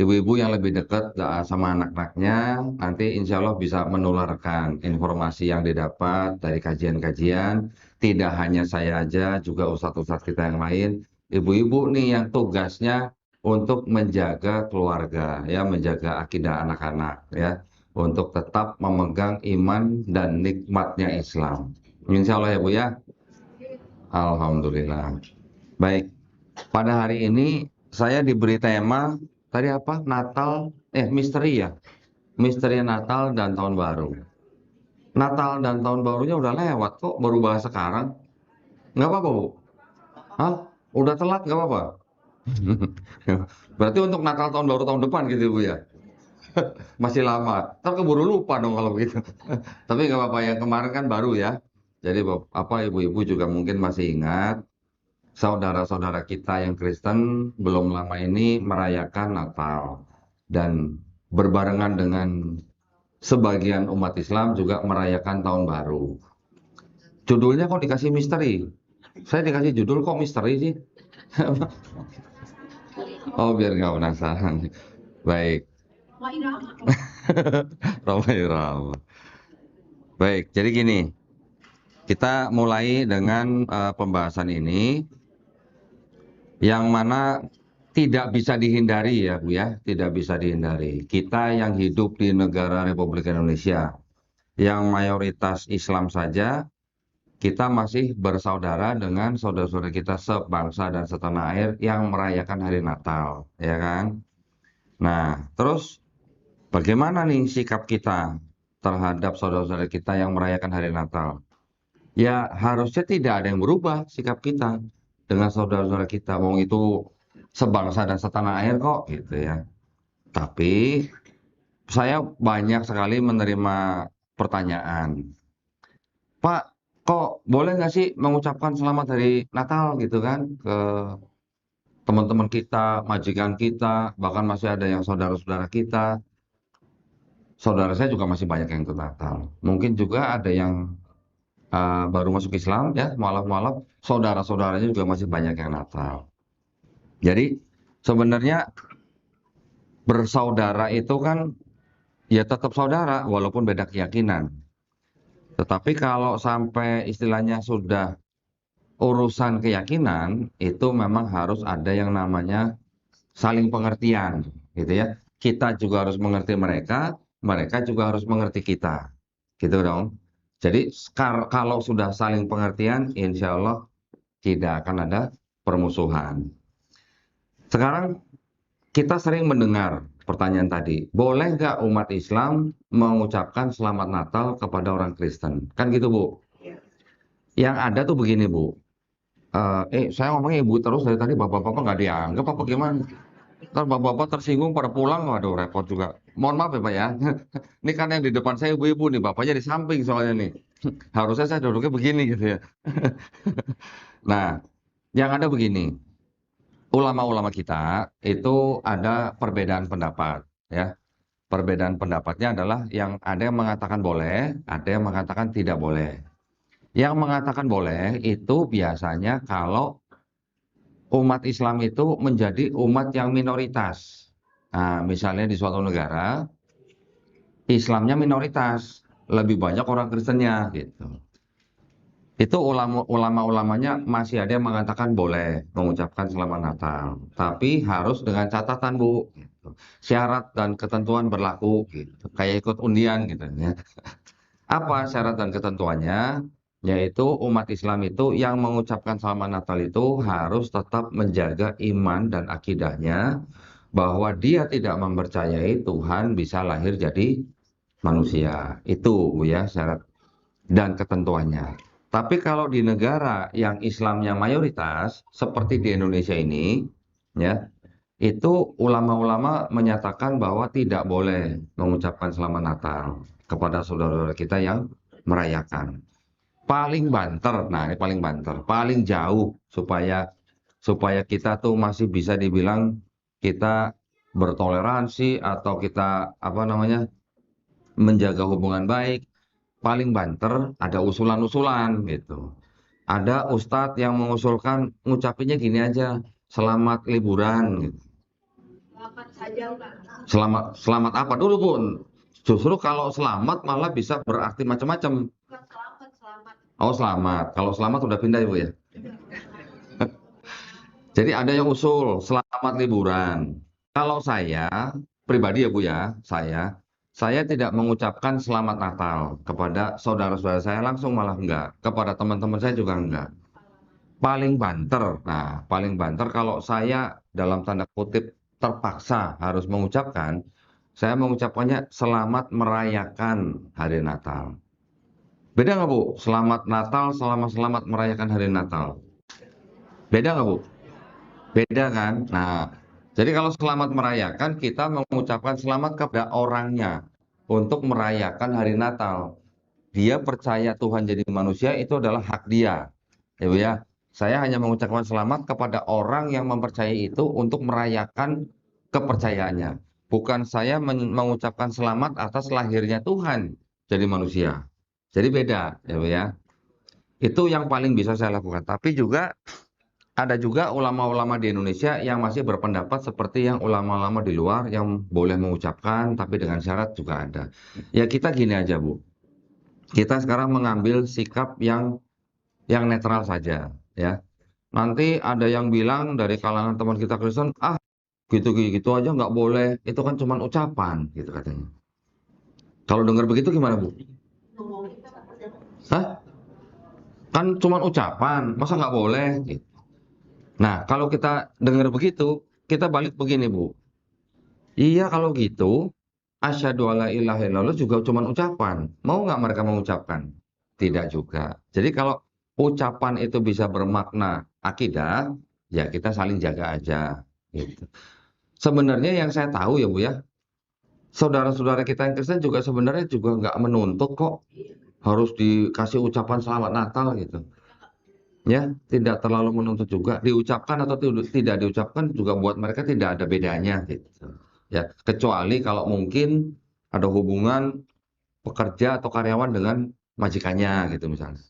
ibu-ibu yang lebih dekat sama anak-anaknya, nanti insya Allah bisa menularkan informasi yang didapat dari kajian-kajian. Tidak hanya saya aja, juga ustadz-ustadz kita yang lain. Ibu-ibu nih yang tugasnya untuk menjaga keluarga, ya, menjaga akidah anak-anak, ya, untuk tetap memegang iman dan nikmatnya Islam. Insya Allah ya Bu ya. Alhamdulillah. Baik, pada hari ini saya diberi tema tadi apa? Natal, misteri ya. Misteri Natal dan Tahun Baru. Natal dan Tahun Barunya udah lewat kok, baru bahas sekarang. Nggak apa-apa, Bu? Hah? Udah telat nggak apa-apa? Berarti untuk Natal tahun baru tahun depan gitu, Bu ya? Masih lama. Ntar keburu lupa dong kalau begitu. Tapi nggak apa-apa, yang kemarin kan baru ya. Jadi apa ibu-ibu juga mungkin masih ingat saudara-saudara kita yang Kristen belum lama ini merayakan Natal dan berbarengan dengan sebagian umat Islam juga merayakan Tahun Baru. Judulnya kok dikasih misteri? Saya dikasih judul kok misteri sih? Oh, biar nggak penasaran. Baik. Ramai ramai. Baik, jadi gini, kita mulai dengan pembahasan ini yang mana tidak bisa dihindari ya Bu ya, tidak bisa dihindari. Kita yang hidup di negara Republik Indonesia, yang mayoritas Islam saja, kita masih bersaudara dengan saudara-saudara kita sebangsa dan setanah air yang merayakan hari Natal, ya kan? Nah, terus bagaimana nih sikap kita terhadap saudara-saudara kita yang merayakan hari Natal? Ya, harusnya tidak ada yang berubah sikap kita dengan saudara-saudara kita. Wong itu sebangsa dan setanah air kok, gitu ya. Tapi saya banyak sekali menerima pertanyaan, Pak, kok boleh nggak sih mengucapkan selamat hari Natal gitu kan ke teman-teman kita, majikan kita, bahkan masih ada yang saudara-saudara kita. Saudara saya juga masih banyak yang ikut Natal. Mungkin juga ada yang baru masuk Islam ya, malam-malam saudara-saudaranya juga masih banyak yang Natal. Jadi sebenarnya bersaudara itu kan ya tetap saudara walaupun beda keyakinan. Tetapi kalau sampai istilahnya sudah urusan keyakinan itu memang harus ada yang namanya saling pengertian gitu ya. Kita juga harus mengerti mereka, mereka juga harus mengerti kita. Gitu dong. Jadi kalau sudah saling pengertian, insya Allah tidak akan ada permusuhan. Sekarang kita sering mendengar pertanyaan tadi, boleh nggak umat Islam mengucapkan selamat Natal kepada orang Kristen? Kan gitu Bu. Yang ada tuh begini Bu, saya ngomongnya ibu terus dari tadi bapak-bapak nggak dianggap apa gimana? Ntar bapak-bapak tersinggung pada pulang, waduh repot juga. Mohon maaf ya Pak ya. Ini kan yang di depan saya ibu-ibu nih, bapaknya di samping soalnya nih. Harusnya saya duduknya begini gitu ya. Nah, yang ada begini, ulama-ulama kita itu ada perbedaan pendapat ya. Perbedaan pendapatnya adalah yang ada yang mengatakan boleh, ada yang mengatakan tidak boleh. Yang mengatakan boleh itu biasanya kalau umat Islam itu menjadi umat yang minoritas. Nah, misalnya di suatu negara, Islamnya minoritas, lebih banyak orang Kristennya gitu. Itu ulama-ulamanya masih ada yang mengatakan boleh mengucapkan selamat Natal, tapi harus dengan catatan Bu. Gitu. Syarat dan ketentuan berlaku, gitu. Kayak ikut undian gitu ya. Apa syarat dan ketentuannya? Yaitu umat Islam itu yang mengucapkan selamat Natal itu harus tetap menjaga iman dan akidahnya bahwa dia tidak mempercayai Tuhan bisa lahir jadi manusia. Itu Bu ya syarat dan ketentuannya. Tapi kalau di negara yang Islamnya mayoritas seperti di Indonesia ini, ya, itu ulama-ulama menyatakan bahwa tidak boleh mengucapkan selamat Natal kepada saudara-saudara kita yang merayakan. Paling banter, nah ini paling banter, paling jauh supaya supaya kita tuh masih bisa dibilang kita bertoleransi atau kita apa namanya menjaga hubungan baik. Paling banter ada usulan-usulan gitu. Ada ustadz yang mengusulkan ngucapinnya gini aja, selamat liburan gitu. Selamat, selamat apa dulu, Bu? Justru kalau selamat malah bisa berarti macam-macam. Oh, selamat. Kalau selamat udah pindah, Ibu ya. Jadi ada yang usul selamat liburan. Kalau saya pribadi ya Bu ya, saya tidak mengucapkan selamat Natal kepada saudara-saudara saya langsung, malah enggak. Kepada teman-teman saya juga enggak. Paling banter. Nah, paling banter kalau saya dalam tanda kutip terpaksa harus mengucapkan, saya mengucapkannya selamat merayakan hari Natal. Beda nggak Bu? Selamat Natal, selamat merayakan hari Natal. Beda nggak Bu? Beda kan? Nah, jadi kalau selamat merayakan, kita mengucapkan selamat kepada orangnya untuk merayakan hari Natal. Dia percaya Tuhan jadi manusia, itu adalah hak dia. Ya, Bu ya. Saya hanya mengucapkan selamat kepada orang yang mempercayai itu untuk merayakan kepercayaannya. Bukan saya mengucapkan selamat atas lahirnya Tuhan jadi manusia. Jadi beda, ya, Bu ya. Itu yang paling bisa saya lakukan. Tapi juga ada juga ulama-ulama di Indonesia yang masih berpendapat seperti yang ulama-ulama di luar yang boleh mengucapkan tapi dengan syarat juga ada. Ya kita gini aja Bu, kita sekarang mengambil sikap yang netral saja ya. Nanti ada yang bilang dari kalangan teman kita Kristen, ah gitu-gitu aja nggak boleh, itu kan cuma ucapan gitu katanya. Kalau dengar begitu gimana Bu? Hah? Kan cuma ucapan, masa nggak boleh? Gitu. Nah kalau kita dengar begitu, kita balik begini Bu. Iya kalau gitu, asyhadu alla ilaha illallah juga cuma ucapan. Mau nggak mereka mengucapkan? Tidak juga. Jadi kalau ucapan itu bisa bermakna akidah, ya kita saling jaga aja. Gitu. Sebenarnya yang saya tahu ya Bu ya, saudara-saudara kita yang Kristen juga sebenarnya juga nggak menuntut kok harus dikasih ucapan selamat Natal gitu. Ya, tidak terlalu menuntut juga. Diucapkan atau tidak diucapkan juga buat mereka tidak ada bedanya gitu. Ya, kecuali kalau mungkin ada hubungan pekerja atau karyawan dengan majikannya gitu misalnya.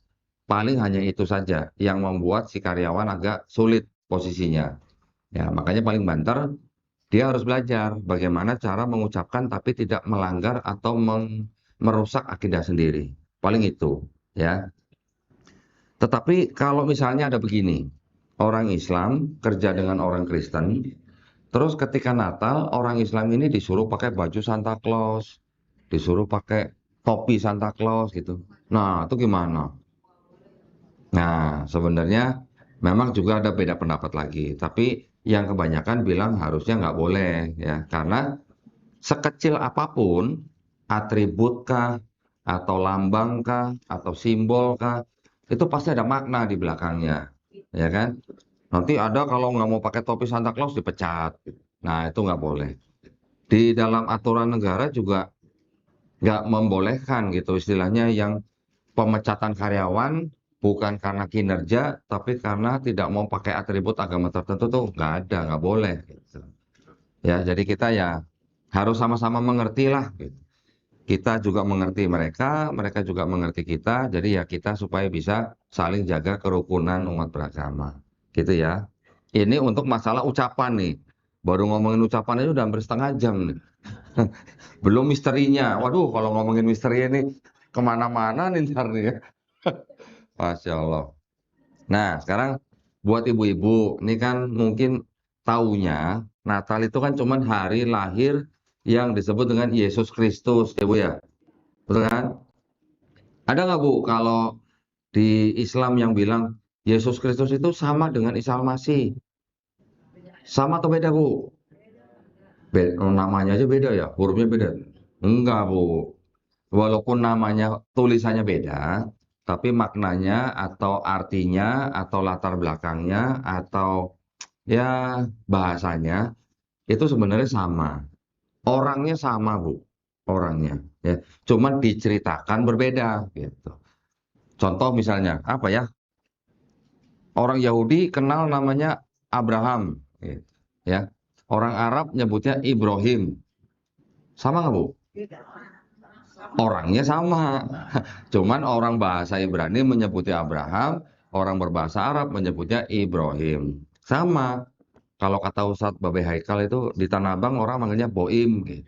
Paling hanya itu saja yang membuat si karyawan agak sulit posisinya. Ya, makanya paling banter dia harus belajar bagaimana cara mengucapkan tapi tidak melanggar atau merusak akidah sendiri. Paling itu, ya. Tetapi kalau misalnya ada begini, orang Islam kerja dengan orang Kristen, terus ketika Natal orang Islam ini disuruh pakai baju Santa Claus, disuruh pakai topi Santa Claus gitu. Nah, itu gimana? Nah, sebenarnya memang juga ada beda pendapat lagi, tapi yang kebanyakan bilang harusnya nggak boleh ya, karena sekecil apapun atributkah atau lambangkah atau simbolkah itu pasti ada makna di belakangnya, ya kan? Nanti ada kalau nggak mau pakai topi Santa Claus dipecat. Nah, itu nggak boleh. Di dalam aturan negara juga nggak membolehkan gitu istilahnya yang pemecatan karyawan bukan karena kinerja tapi karena tidak mau pakai atribut agama tertentu tuh nggak ada, nggak boleh gitu. Ya, jadi kita ya harus sama-sama mengerti lah gitu. Kita juga mengerti mereka, mereka juga mengerti kita. Jadi ya kita supaya bisa saling jaga kerukunan umat beragama. Gitu ya. Ini untuk masalah ucapan nih. Baru ngomongin ucapan itu udah hampir setengah jam nih. Belum misterinya. Waduh, kalau ngomongin misteri ini kemana-mana nih ntar nih ya. Masya Allah. Nah, sekarang buat ibu-ibu, ini kan mungkin taunya Natal itu kan cuman hari lahir yang disebut dengan Yesus Kristus, ya Bu ya. Betul kan? Ada nggak Bu kalau di Islam yang bilang Yesus Kristus itu sama dengan Isa Al-Masih? Sama atau beda Bu? Namanya aja beda ya, hurufnya beda. Enggak Bu. Walaupun namanya tulisannya beda, tapi maknanya atau artinya atau latar belakangnya atau ya bahasanya itu sebenarnya sama. Orangnya sama Bu, orangnya. Ya, cuman diceritakan berbeda gitu. Contoh misalnya apa ya? Orang Yahudi kenal namanya Abraham, gitu, ya. Orang Arab nyebutnya Ibrahim. Sama nggak Bu? Orangnya sama. Cuman orang bahasa Ibrani menyebutnya Abraham, orang berbahasa Arab menyebutnya Ibrahim. Sama. Kalau kata Ustadz Babe Haikal itu di Tanah Abang orang manggilnya Boim, gitu.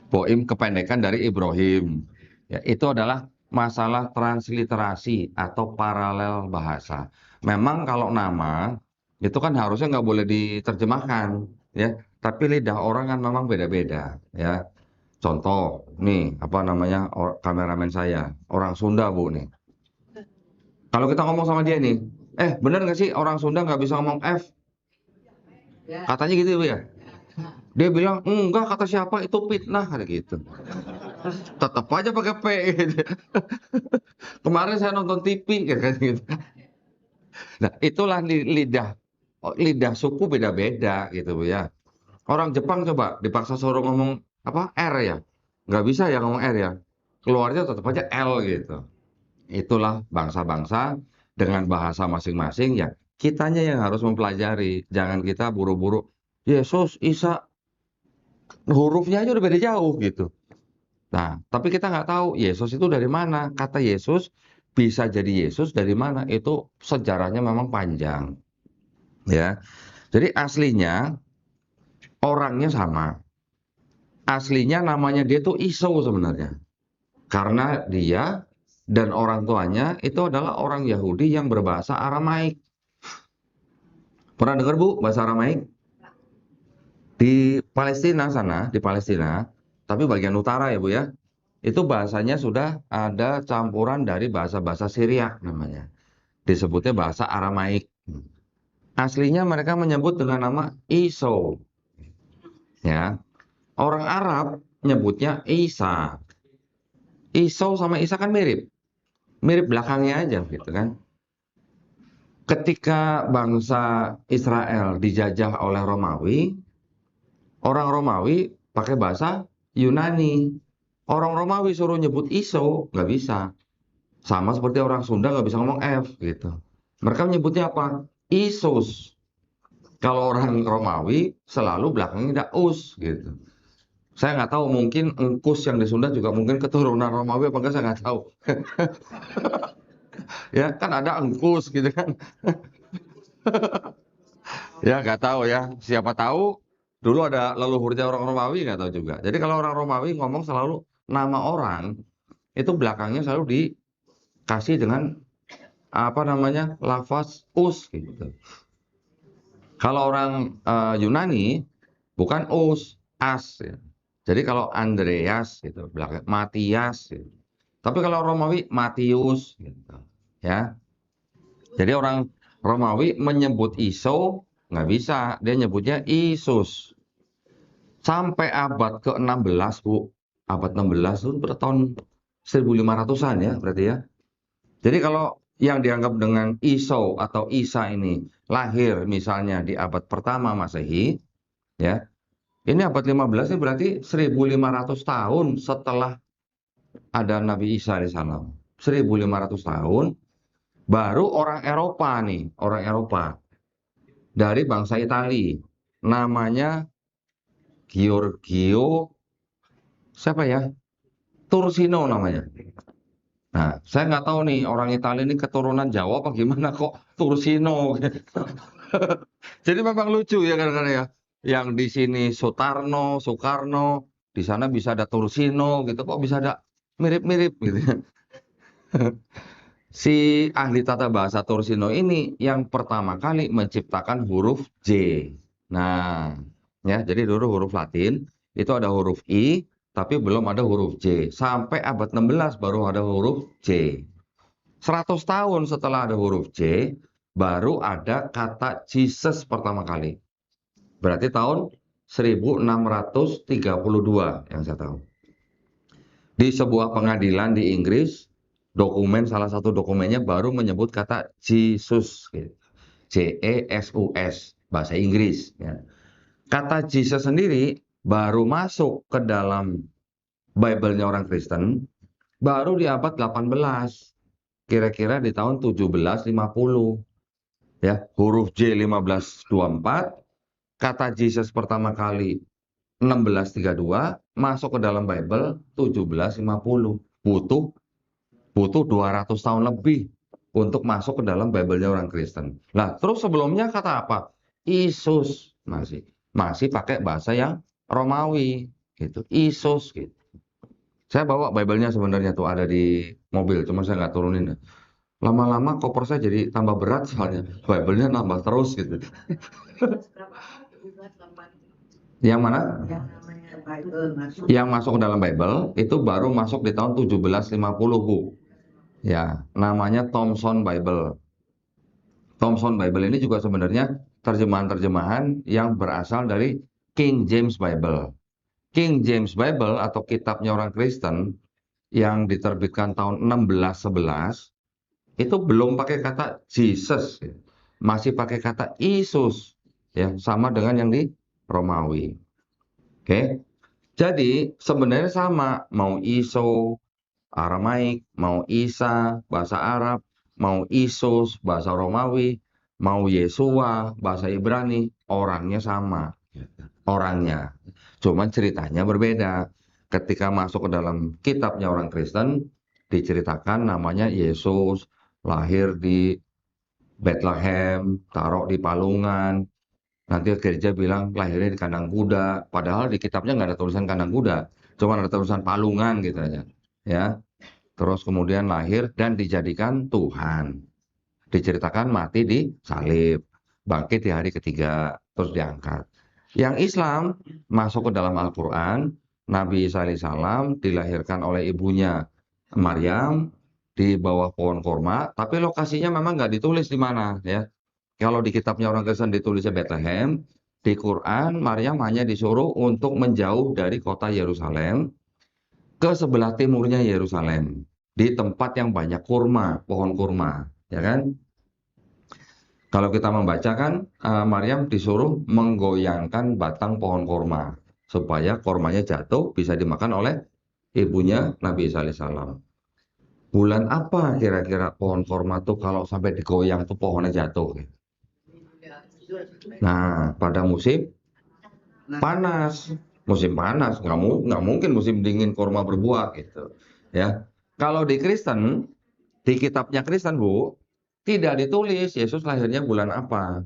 Boim kependekan dari Ibrahim. Ya, itu adalah masalah transliterasi atau paralel bahasa. Memang kalau nama itu kan harusnya nggak boleh diterjemahkan, ya. Tapi lidah orang kan memang beda-beda, ya. Contoh, nih apa namanya kameramen saya, orang Sunda bu nih. Kalau kita ngomong sama dia nih, bener nggak sih orang Sunda nggak bisa ngomong F? Katanya gitu bu ya. Dia bilang enggak, kata siapa itu fitnah, kata gitu. Tetap aja pakai P gitu. Kemarin saya nonton TV kayak gitu. Nah, itulah lidah lidah suku beda-beda gitu ya. Orang Jepang coba dipaksa suruh ngomong apa R ya. Nggak bisa ya ngomong R ya. Keluarnya tetap aja L gitu. Itulah bangsa-bangsa dengan bahasa masing-masing ya. Kitanya yang harus mempelajari. Jangan kita buru-buru Yesus, Isa, hurufnya aja udah beda jauh gitu. Nah, tapi kita nggak tahu Yesus itu dari mana. Kata Yesus bisa jadi Yesus dari mana? Itu sejarahnya memang panjang, ya. Jadi aslinya orangnya sama. Aslinya namanya dia tuh Iso sebenarnya. Karena dia dan orang tuanya itu adalah orang Yahudi yang berbahasa Aramaik. Pernah dengar Bu bahasa Aramaik? Di Palestina sana, di Palestina, tapi bagian utara ya Bu ya. Itu bahasanya sudah ada campuran dari bahasa-bahasa Syriak namanya. Disebutnya bahasa Aramaik. Aslinya mereka menyebut dengan nama Iso. Ya, orang Arab nyebutnya Isa. Iso sama Isa kan mirip. Mirip belakangnya aja gitu kan. Ketika bangsa Israel dijajah oleh Romawi, orang Romawi pakai bahasa Yunani. Orang Romawi suruh nyebut Iso, nggak bisa. Sama seperti orang Sunda nggak bisa ngomong F gitu. Mereka menyebutnya apa? Isus. Kalau orang Romawi selalu belakangnya ada us gitu. Saya nggak tahu mungkin engkus yang di Sunda juga mungkin keturunan Romawi apa enggak saya nggak tahu. Ya kan ada engkus gitu kan. Ya nggak tahu ya. Siapa tahu dulu ada leluhurnya orang Romawi nggak tahu juga. Jadi kalau orang Romawi ngomong selalu nama orang itu belakangnya selalu dikasih dengan apa namanya lafaz us gitu. Kalau orang Yunani bukan us, as ya. Jadi kalau Andreas gitu, belakang Matias gitu. Tapi kalau Romawi Matius gitu. Ya. Jadi orang Romawi menyebut Iso nggak bisa, dia nyebutnya Isus. Sampai abad ke-16, Bu. Abad 16 itu tahun 1500-an ya, berarti ya. Jadi kalau yang dianggap dengan Iso atau Isa ini lahir misalnya di abad pertama Masehi, ya. Ini abad 15 ini berarti 1500 tahun setelah ada Nabi Isa di sana. 1500 tahun baru orang Eropa nih, orang Eropa dari bangsa Itali. Namanya Giorgio siapa ya? Tursino namanya. Nah, saya nggak tahu nih orang Italia ini keturunan Jawa apa gimana kok Tursino. Jadi memang lucu ya kadang-kadang ya. Yang di sini Sutarno, Soekarno, di sana bisa ada Tursino gitu, kok bisa ada mirip-mirip gitu. Si ahli tata bahasa Tursino ini yang pertama kali menciptakan huruf J. Nah, ya, jadi dulu huruf Latin itu ada huruf I, tapi belum ada huruf J. Sampai abad 16 baru ada huruf J. 100 tahun setelah ada huruf J, baru ada kata Jesus pertama kali. Berarti tahun 1632 yang saya tahu. Di sebuah pengadilan di Inggris, salah satu dokumennya baru menyebut kata Jesus, gitu. Jesus, bahasa Inggris. Ya. Kata Jesus sendiri baru masuk ke dalam Bible-nya orang Kristen baru di abad 18, kira-kira di tahun 1750. Ya, huruf J 1524, kata Jesus pertama kali 1632 masuk ke dalam Bible 1750. Butuh butuh 200 tahun lebih untuk masuk ke dalam Bible-nya orang Kristen. Nah, terus sebelumnya kata apa? Isus, masih pakai bahasa yang Romawi gitu, Isus gitu. Saya bawa Bible-nya sebenarnya tuh ada di mobil, cuma saya nggak turunin. Lama-lama koper saya jadi tambah berat soalnya Bible-nya nambah terus gitu. Yang mana? Yang masuk ke dalam Bible itu baru masuk di tahun 1750, Bu. Ya, namanya Thomson Bible. Thomson Bible ini juga sebenarnya terjemahan-terjemahan yang berasal dari King James Bible. King James Bible atau kitabnya orang Kristen yang diterbitkan tahun 1611 itu belum pakai kata Jesus, masih pakai kata Yesus, ya sama dengan yang di Romawi. Oke, jadi sebenarnya sama, mau Iso Aramaik, mau Isa bahasa Arab, mau Isus bahasa Romawi, mau Yesua bahasa Ibrani, orangnya sama, orangnya. Cuman ceritanya berbeda. Ketika masuk ke dalam kitabnya orang Kristen, diceritakan namanya Yesus lahir di Bethlehem, taruh di palungan. Nanti gereja bilang lahirnya di kandang kuda. Padahal di kitabnya nggak ada tulisan kandang kuda, cuma ada tulisan palungan gitu aja. Ya, terus kemudian lahir dan dijadikan Tuhan. Diceritakan mati di salib, bangkit di hari ketiga, terus diangkat. Yang Islam masuk ke dalam Al-Quran, Nabi Isa alaihissalam dilahirkan oleh ibunya Maryam di bawah pohon korma, tapi lokasinya memang nggak ditulis di mana ya. Kalau di kitabnya orang Kristen ditulisnya Bethlehem, di Quran Maryam hanya disuruh untuk menjauh dari kota Yerusalem ke sebelah timurnya Yerusalem, di tempat yang banyak kurma, pohon kurma, ya kan? Kalau kita membaca kan, Maryam disuruh menggoyangkan batang pohon kurma supaya kurmanya jatuh bisa dimakan oleh ibunya Nabi Isa alaihissalam. Bulan apa kira-kira pohon kurma tuh kalau sampai digoyang tuh pohonnya jatuh? Nah, pada musim panas, nggak mungkin musim dingin kurma berbuah gitu, ya. Kalau di Kristen, di kitabnya Kristen, Bu, tidak ditulis Yesus lahirnya bulan apa.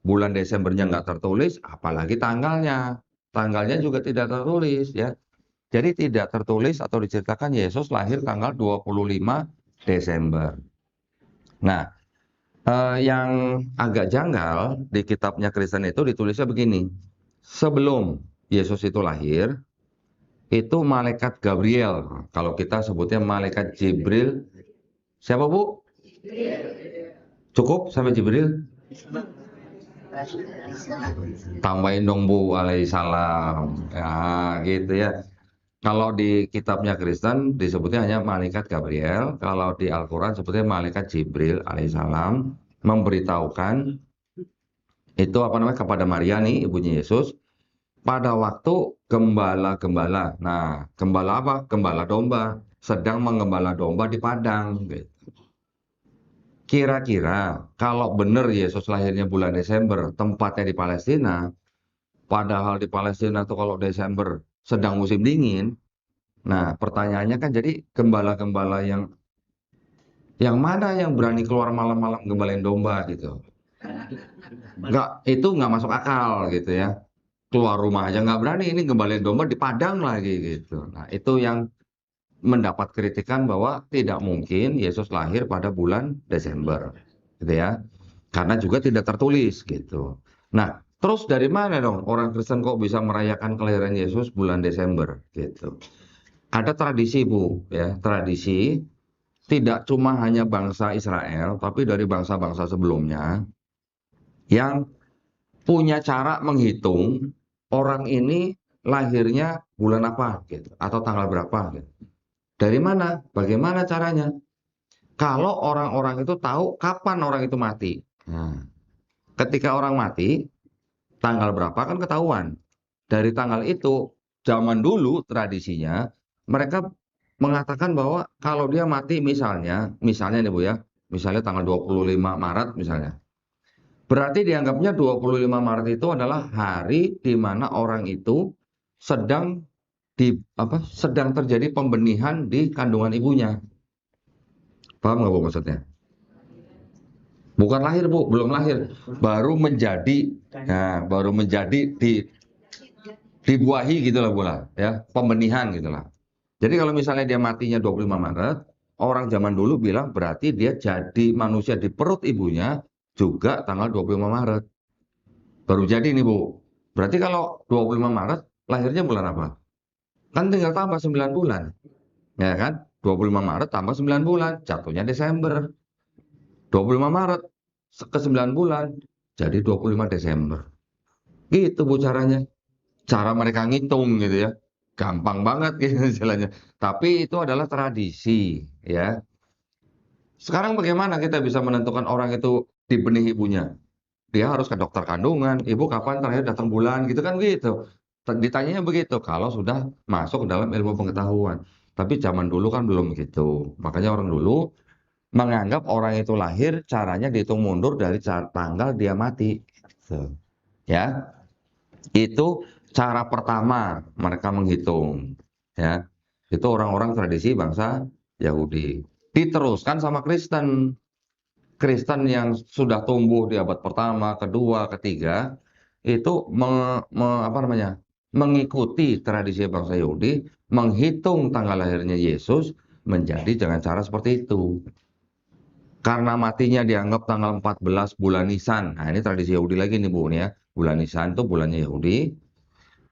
Bulan Desembernya nggak tertulis, apalagi tanggalnya. Tanggalnya juga tidak tertulis, ya. Jadi tidak tertulis atau diceritakan Yesus lahir tanggal 25 Desember. Nah, yang agak janggal di kitabnya Kristen itu ditulisnya begini. Sebelum Yesus itu lahir, itu malaikat Gabriel. Kalau kita sebutnya malaikat Jibril. Siapa, Bu? Cukup sampai Jibril? Tambahin dong, Bu, alaihissalam. Ya, gitu ya. Kalau di kitabnya Kristen disebutnya hanya malaikat Gabriel. Kalau di Al-Quran sebutnya malaikat Jibril alaihissalam memberitahukan itu apa namanya kepada Maria nih, ibunya Yesus, pada waktu gembala-gembala. Nah, gembala apa? Gembala domba. Sedang menggembala domba di padang. Gitu. Kira-kira kalau benar Yesus lahirnya bulan Desember, tempatnya di Palestina, padahal di Palestina tuh kalau Desember sedang musim dingin. Nah, pertanyaannya kan jadi gembala-gembala yang mana yang berani keluar malam-malam gembalain domba gitu. Itu nggak masuk akal gitu ya. Keluar rumah aja nggak berani, ini gembalain domba di padang lagi gitu. Nah, itu yang mendapat kritikan bahwa tidak mungkin Yesus lahir pada bulan Desember, gitu ya. Karena juga tidak tertulis gitu. Nah, terus dari mana dong orang Kristen kok bisa merayakan kelahiran Yesus bulan Desember gitu? Ada tradisi, Bu, ya, tradisi tidak cuma hanya bangsa Israel, tapi dari bangsa-bangsa sebelumnya yang punya cara menghitung orang ini lahirnya bulan apa gitu atau tanggal berapa gitu. Dari mana? Bagaimana caranya? Kalau orang-orang itu tahu kapan orang itu mati. Nah, ketika orang mati, tanggal berapa kan ketahuan. Dari tanggal itu, zaman dulu tradisinya, mereka mengatakan bahwa kalau dia mati misalnya nih Bu ya, misalnya tanggal 25 Maret misalnya. Berarti dianggapnya 25 Maret itu adalah hari di mana orang itu sedang sedang terjadi pembenihan di kandungan ibunya. Paham nggak Bu maksudnya? Bukan lahir Bu, belum lahir, baru menjadi, nah, baru menjadi dibuahi gitulah Bu lah, ya, pembenihan gitulah. Jadi kalau misalnya dia matinya 25 Maret, orang zaman dulu bilang berarti dia jadi manusia di perut ibunya juga tanggal 25 Maret. Baru jadi nih Bu. Berarti kalau 25 Maret lahirnya bulan apa? Kan tinggal tambah 9 bulan. Ya kan? 25 Maret tambah 9 bulan, jatuhnya Desember. 25 Maret ke 9 bulan, jadi 25 Desember. Gitu Bu caranya. Cara mereka ngitung gitu ya. Gampang banget gitu istilahnya. Tapi itu adalah tradisi ya. Sekarang bagaimana kita bisa menentukan orang itu di benih ibunya? Dia harus ke dokter kandungan, ibu kapan terakhir datang bulan gitu kan gitu. Ditanyanya begitu kalau sudah masuk ke dalam ilmu pengetahuan. Tapi zaman dulu kan belum gitu. Makanya orang dulu menganggap orang itu lahir caranya dihitung mundur dari tanggal dia mati. Gitu. Ya, itu cara pertama mereka menghitung. Ya, itu orang-orang tradisi bangsa Yahudi. Diteruskan sama Kristen. Kristen yang sudah tumbuh di abad pertama, kedua, ketiga, itu apa namanya, mengikuti tradisi bangsa Yahudi, menghitung tanggal lahirnya Yesus menjadi dengan cara seperti itu. Karena matinya dianggap tanggal 14 bulan Nisan. Nah, ini tradisi Yahudi lagi nih Bu nih ya. Bulan Nisan itu bulannya Yahudi.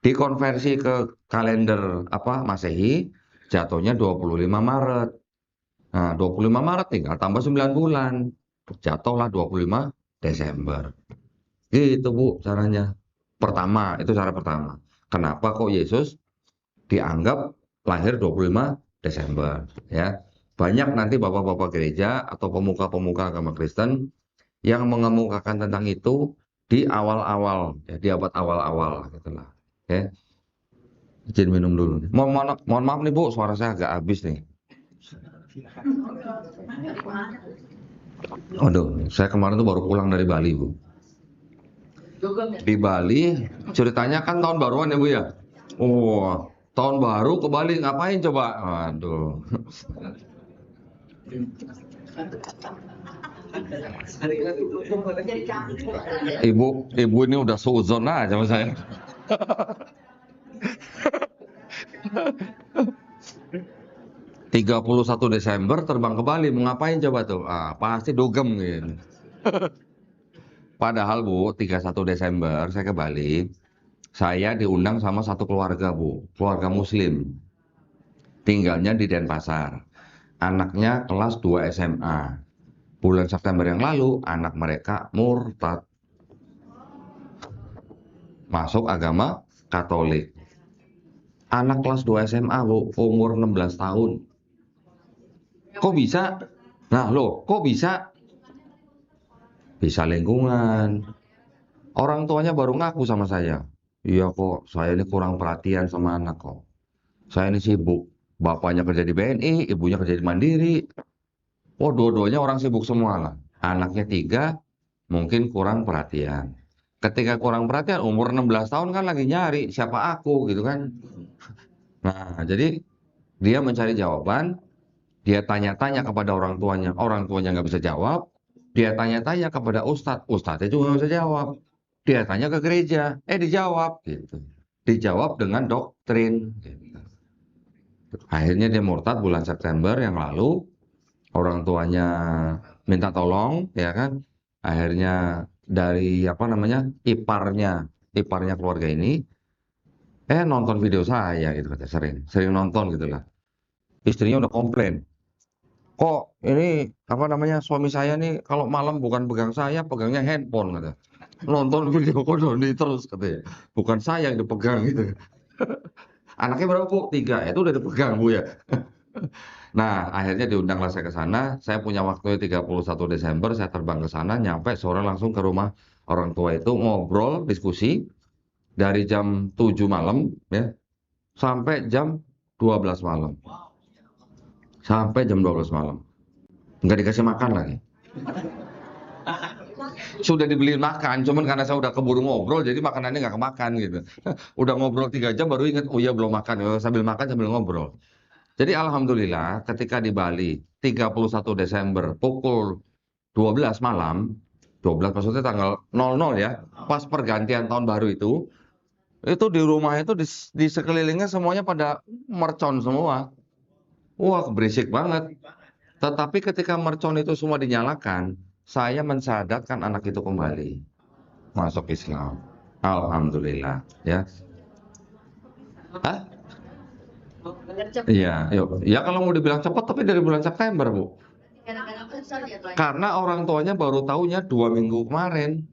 Dikonversi ke kalender apa Masehi, jatuhnya 25 Maret. Nah, 25 Maret tinggal tambah 9 bulan. Jatuhlah 25 Desember. Gitu Bu caranya. Pertama, itu cara pertama. Kenapa kok Yesus dianggap lahir 25 Desember ya? Banyak nanti bapak-bapak gereja atau pemuka-pemuka agama Kristen yang mengemukakan tentang itu di awal-awal ya, di abad awal-awal gitulah. Ya. Izin minum dulu. Mohon maaf nih Bu, suara saya agak habis nih. Aduh, saya kemarin tuh baru pulang dari Bali Bu. Di Bali, ceritanya kan tahun baruan ya Bu ya. Oh, tahun baru ke Bali ngapain coba? Aduh. Ibu ini udah seuzon aja sama saya. 31 Desember terbang ke Bali, mau ngapain coba tuh? Ah, pasti dugem gitu. Padahal Bu, 31 Desember saya ke Bali, saya diundang sama satu keluarga Bu, keluarga Muslim. Tinggalnya di Denpasar. Anaknya kelas 2 SMA. Bulan September yang lalu, anak mereka murtad. Masuk agama Katolik. Anak kelas 2 SMA, Bu, umur 16 tahun. Kok bisa? Nah, loh, kok bisa? Bisa lingkungan. Orang tuanya baru ngaku sama saya. Iya kok, saya ini kurang perhatian sama anak kok. Saya ini sibuk. Bapaknya kerja di BNI, ibunya kerja di Mandiri. Oh, dua-duanya orang sibuk semua lah. Anaknya 3, mungkin kurang perhatian. Ketika kurang perhatian, umur 16 tahun kan lagi nyari siapa aku gitu kan. Nah, jadi dia mencari jawaban, dia tanya-tanya kepada orang tuanya nggak bisa jawab, dia tanya-tanya kepada ustadz, ustadznya juga nggak bisa jawab. Dia tanya ke gereja, dijawab gitu. Dijawab dengan doktrin. Gitu. Akhirnya dia murtad bulan September yang lalu, orang tuanya minta tolong, ya kan? Akhirnya dari apa namanya iparnya keluarga ini, nonton video saya gitu kata sering nonton gitulah. Istrinya udah komplain, kok ini apa namanya suami saya nih kalau malam bukan pegang saya, pegangnya handphone kata. Nonton video Kodoni terus katanya. Bukan saya yang dipegang gitu. Anaknya berapa Bu? 3. Itu udah dipegang Bu ya. Nah, akhirnya diundanglah saya ke sana. Saya punya waktu 31 Desember, saya terbang ke sana, nyampe sore langsung ke rumah orang tua itu, ngobrol, diskusi dari jam 7 malam ya sampai jam 12 malam. Sampai jam 12 malam. Nggak dikasih makan lagi. Sudah dibeliin makan, cuman karena saya udah keburu ngobrol, jadi makanannya nggak kemakan gitu. Udah ngobrol 3 jam baru ingat, oh iya belum makan, sambil makan sambil ngobrol. Jadi alhamdulillah ketika di Bali 31 Desember pukul 12 malam, 12 maksudnya tanggal 00 ya, pas pergantian tahun baru itu di rumah itu di sekelilingnya semuanya pada mercon semua. Wah, berisik banget. Tetapi ketika mercon itu semua dinyalakan, saya mensadarkan anak itu kembali masuk Islam. Alhamdulillah, ya. Hah? Iya, yuk. Ya kalau mau dibilang cepat, tapi dari bulan September, Bu. Karena orang tuanya baru tahunya 2 minggu kemarin.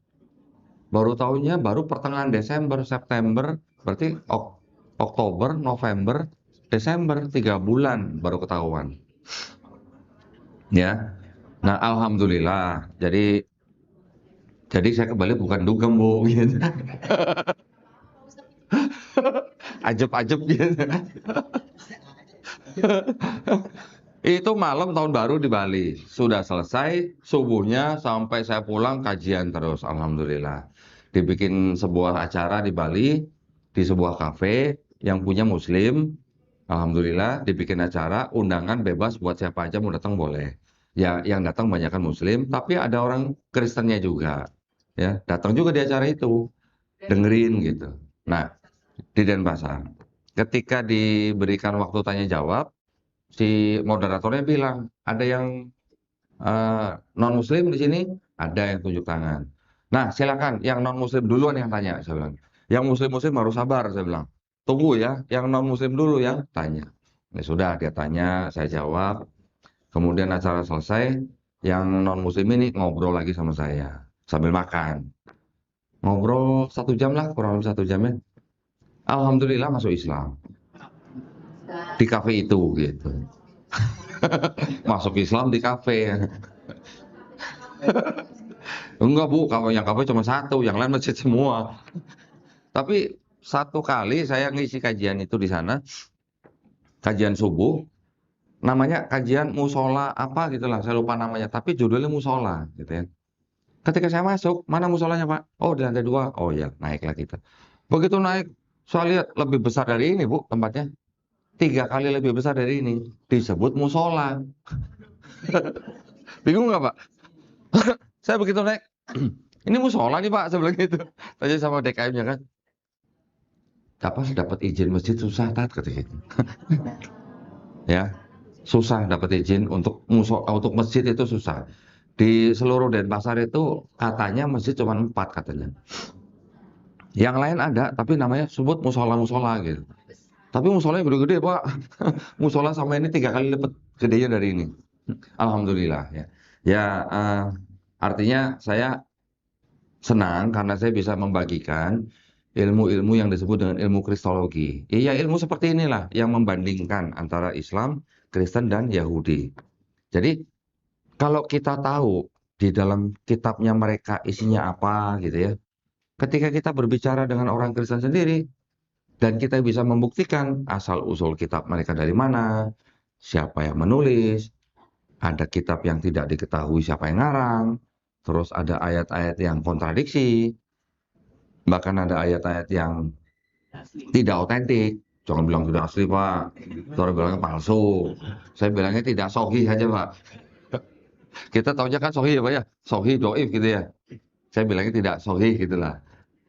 Baru tahunya baru pertengahan Desember, September, berarti Oktober, November, Desember, 3 bulan baru ketahuan. Ya. Nah, alhamdulillah. Jadi saya kembali bukan dugem, Bu, gitu. Ajeb-ajeb gitu. Itu malam tahun baru di Bali. Sudah selesai, subuhnya sampai saya pulang kajian terus, alhamdulillah. Dibikin sebuah acara di Bali, di sebuah kafe yang punya Muslim. Alhamdulillah, dibikin acara, undangan bebas buat siapa aja mau datang boleh. Ya, yang datang banyak kan Muslim, tapi ada orang Kristennya juga. Ya, datang juga di acara itu, dengerin gitu. Nah, di Denpasar. Ketika diberikan waktu tanya jawab, si moderatornya bilang, ada yang non Muslim di sini, ada yang tunjuk tangan. Nah, silakan yang non Muslim duluan yang tanya, saya bilang. Yang Muslim harus sabar, saya bilang. Tunggu ya, yang non Muslim dulu yang tanya. Ya sudah, dia tanya, saya jawab. Kemudian acara selesai, yang non Muslim ini ngobrol lagi sama saya sambil makan. Ngobrol 1 jam lah, kurang lebih 1 jam ya. Alhamdulillah masuk Islam di kafe itu gitu. Masuk Islam di kafe. Enggak, Bu, kalau yang kafe cuma satu, yang lain masjid semua. Tapi satu kali saya ngisi kajian itu di sana, kajian subuh, namanya kajian musola apa gitulah, saya lupa namanya, tapi judulnya musola gitu ya. Ketika saya masuk, mana musolanya, Pak? Oh, di lantai 2. Oh ya, naiklah kita. Begitu naik, saya lihat lebih besar dari ini, Bu, tempatnya. 3 kali lebih besar dari ini. Disebut musola. Bingung nggak, Pak? Saya begitu naik, ini musola nih, Pak, saya bilang gitu. Tanya sama DKM-nya kan. Dapat izin masjid susah, Tat, kata gitu. Ya, susah dapat izin untuk masjid itu susah. Di seluruh Denpasar itu katanya masjid cuma 4 katanya. Yang lain ada, tapi namanya sebut musola-musola gitu. Tapi musolanya gede-gede, Pak. Musola sama ini 3 kali lipat gedenya dari ini. Alhamdulillah ya. Ya, artinya saya senang karena saya bisa membagikan ilmu-ilmu yang disebut dengan ilmu kristologi. Iya, ilmu seperti inilah yang membandingkan antara Islam, Kristen, dan Yahudi. Jadi, kalau kita tahu di dalam kitabnya mereka isinya apa gitu ya, ketika kita berbicara dengan orang Kristen sendiri, dan kita bisa membuktikan asal-usul kitab mereka dari mana, siapa yang menulis, ada kitab yang tidak diketahui siapa yang ngarang, terus ada ayat-ayat yang kontradiksi, bahkan ada ayat-ayat yang tidak otentik. Jangan bilang tidak asli, Pak. Orang bilangnya palsu. Saya bilangnya tidak sahih aja, Pak. Kita tahunya kan sahih ya, Pak ya. Sahih, doif gitu ya. Saya bilangnya tidak sahih gitulah.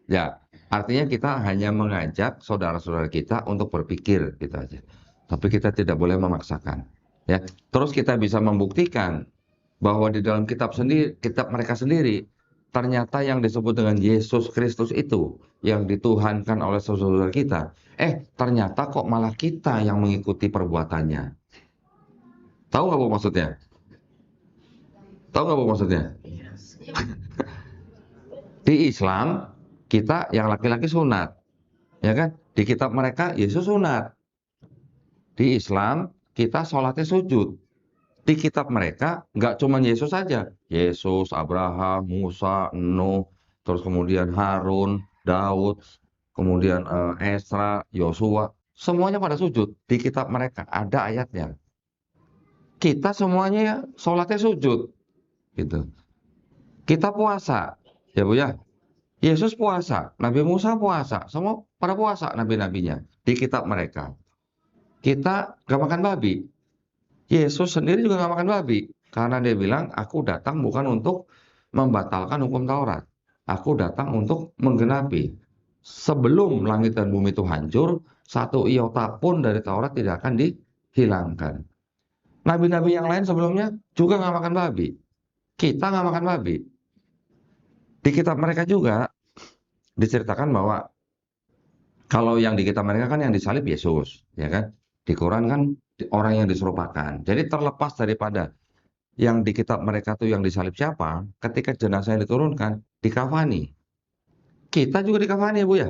Ya, artinya kita hanya mengajak saudara-saudara kita untuk berpikir gitu aja. Tapi kita tidak boleh memaksakan. Ya, terus kita bisa membuktikan bahwa di dalam kitab sendiri, kitab mereka sendiri, ternyata yang disebut dengan Yesus Kristus itu yang dituhankan oleh saudara kita. Ternyata kok malah kita yang mengikuti perbuatannya. Tahu nggak Bu maksudnya? Tahu nggak Bu maksudnya? Di Islam kita yang laki-laki sunat, ya kan? Di kitab mereka Yesus sunat. Di Islam kita sholatnya sujud. Di kitab mereka nggak cuma Yesus saja. Yesus, Abraham, Musa, Nuh, terus kemudian Harun, Daud, kemudian Esra, Yosua, semuanya pada sujud. Di kitab mereka ada ayatnya. Kita semuanya ya sholatnya sujud, gitu. Kita puasa, ya Bu ya. Yesus puasa, Nabi Musa puasa, semua pada puasa nabi-nabinya di kitab mereka. Kita nggak makan babi. Yesus sendiri juga nggak makan babi. Karena dia bilang, aku datang bukan untuk membatalkan hukum Taurat. Aku datang untuk menggenapi. Sebelum langit dan bumi itu hancur, satu iota pun dari Taurat tidak akan dihilangkan. Nabi-nabi yang lain sebelumnya juga nggak makan babi. Kita nggak makan babi. Di kitab mereka juga diceritakan bahwa kalau yang di kitab mereka kan yang disalib Yesus, ya kan? Di Quran kan orang yang diserupakan. Jadi terlepas daripada yang di kitab mereka tuh yang disalib siapa, ketika jenazah yang diturunkan, dikafani. Kita juga dikafani ya Bu ya?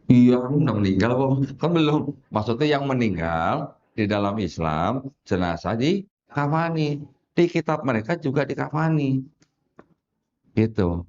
Iya, kan udah meninggal kok. Kan belum. Maksudnya yang meninggal di dalam Islam, jenazah dikafani. Di kitab mereka juga dikafani. Gitu.